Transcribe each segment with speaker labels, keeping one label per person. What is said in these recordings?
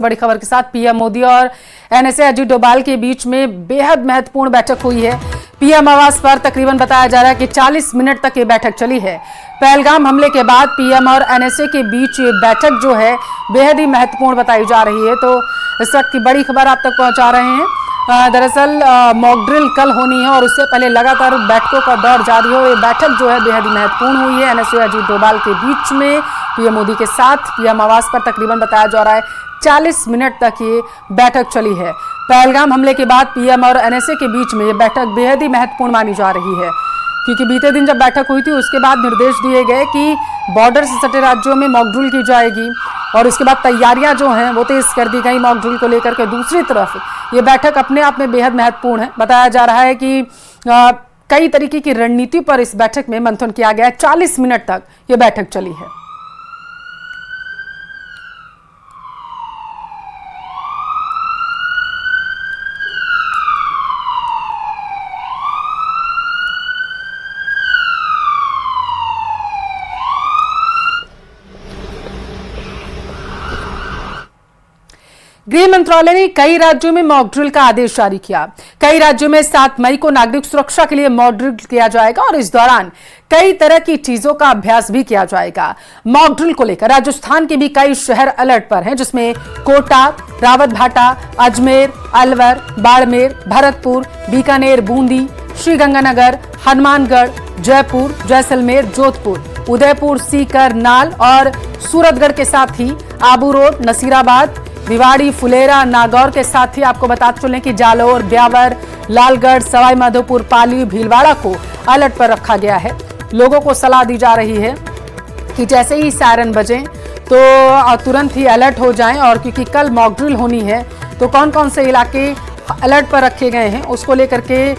Speaker 1: बड़ी खबर के साथ पीएम मोदी और एनएसए अजीत डोभाल के बीच में बेहद महत्वपूर्ण बैठक हुई है। पीएम आवास पर तकरीबन बताया जा रहा है कि 40 मिनट तक ये बैठक चली है। पहलगाम हमले के बाद पीएम और एनएसए के बीच ये बैठक जो है बेहद ही महत्वपूर्ण बताई जा रही है। तो इस वक्त की बड़ी खबर आप तक पहुंचा रहे हैं। दरअसल मॉक ड्रिल कल होनी है और उससे पहले लगातार बैठकों का दौर जारी हो। ये बैठक जो है बेहद ही महत्वपूर्ण हुई है एनएसए अजीत डोभाल के बीच में पीएम मोदी के साथ। पीएम आवास पर तकरीबन बताया जा रहा है 40 मिनट तक ये बैठक चली है। पहलगाम हमले के बाद पीएम और एनएसए के बीच में ये बैठक बेहद ही महत्वपूर्ण मानी जा रही है, क्योंकि बीते दिन जब बैठक हुई थी उसके बाद निर्देश दिए गए कि बॉर्डर से सटे राज्यों में मॉक ड्रिल की जाएगी और उसके बाद तैयारियां जो हैं वो तेज कर दी गई मॉक ड्रिल को लेकर के। दूसरी तरफ ये बैठक अपने आप में बेहद महत्वपूर्ण है। बताया जा रहा है कि कई तरीके की रणनीति पर इस बैठक में मंथन किया गया। 40 मिनट तक ये बैठक चली है। गृह मंत्रालय ने कई राज्यों में मॉक ड्रिल का आदेश जारी किया। कई राज्यों में 7 मई को नागरिक सुरक्षा के लिए मॉक ड्रिल किया जाएगा और इस दौरान कई तरह की चीजों का अभ्यास भी किया जाएगा। मॉक ड्रिल को लेकर राजस्थान के भी कई शहर अलर्ट पर हैं, जिसमें कोटा, रावतभाटा, अजमेर, अलवर, बाड़मेर, भरतपुर, बीकानेर, बूंदी, श्रीगंगानगर, हनुमानगढ़, जयपुर, जैसलमेर, जोधपुर, उदयपुर, सीकर, नाल और सूरतगढ़ के साथ ही आबू रोड, नसीराबाद, भिवाड़ी, फुलेरा, नागौर के साथ ही आपको बताते चलें कि जालोर, ब्यावर, लालगढ़, सवाई माधोपुर, पाली, भीलवाड़ा को अलर्ट पर रखा गया है। लोगों को सलाह दी जा रही है कि जैसे ही सायरन बजें तो तुरंत ही अलर्ट हो जाएं, और क्योंकि कल मॉक ड्रिल होनी है तो कौन कौन से इलाके अलर्ट पर रखे गए हैं उसको लेकर के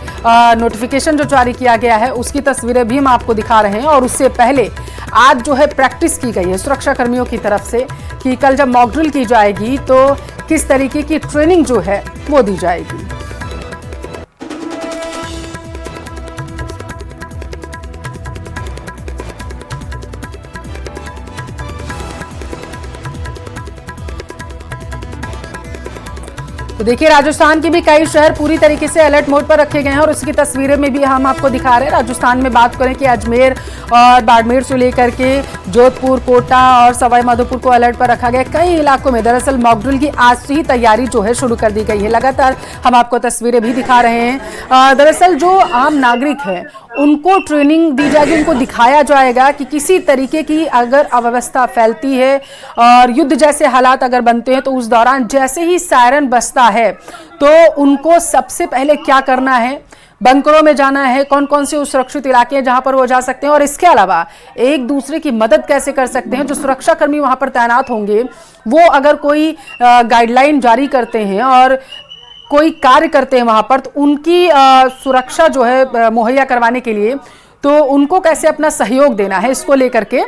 Speaker 1: नोटिफिकेशन जो जारी किया गया है उसकी तस्वीरें भी हम आपको दिखा रहे हैं। और उससे पहले आज जो है प्रैक्टिस की गई है सुरक्षा कर्मियों की तरफ से कि कल जब मॉक ड्रिल की जाएगी तो किस तरीके की ट्रेनिंग जो है वो दी जाएगी। तो देखिए राजस्थान के भी कई शहर पूरी तरीके से अलर्ट मोड पर रखे गए हैं और उसकी तस्वीरें में भी हम आपको दिखा रहे हैं। राजस्थान में बात करें कि अजमेर और बाड़मेर से लेकर के जोधपुर, कोटा और सवाई माधोपुर को अलर्ट पर रखा गया। कई इलाकों में दरअसल मॉक ड्रिल की आज से ही तैयारी जो है शुरू कर दी गई है। लगातार हम आपको तस्वीरें भी दिखा रहे हैं। दरअसल जो आम नागरिक है उनको ट्रेनिंग दी जाएगी, उनको दिखाया जाएगा कि किसी तरीके की अगर अव्यवस्था फैलती है और युद्ध जैसे हालात अगर बनते हैं तो उस दौरान जैसे ही सायरन बजता है तो उनको सबसे पहले क्या करना है, बंकरों में जाना है, कौन कौन से सुरक्षित इलाके हैं जहां पर वो जा सकते हैं, और इसके अलावा एक दूसरे की मदद कैसे कर सकते हैं। जो सुरक्षा कर्मी वहां पर तैनात होंगे वो अगर कोई गाइडलाइन जारी करते हैं और कोई कार्य करते हैं वहां पर तो उनकी सुरक्षा जो है मुहैया करवाने के लिए तो उनको कैसे अपना सहयोग देना है, इसको लेकर के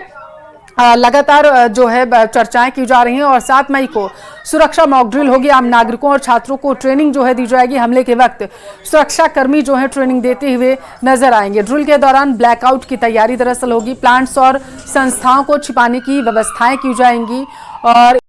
Speaker 1: लगातार जो है चर्चाएं की जा रही हैं। और 7 मई को सुरक्षा मॉक ड्रिल होगी। आम नागरिकों और छात्रों को ट्रेनिंग जो है दी जाएगी। हमले के वक्त सुरक्षा कर्मी जो है ट्रेनिंग देते हुए नजर आएंगे। ड्रिल के दौरान ब्लैकआउट की तैयारी दरअसल होगी। प्लांट्स और संस्थाओं को छिपाने की व्यवस्थाएं की जाएंगी और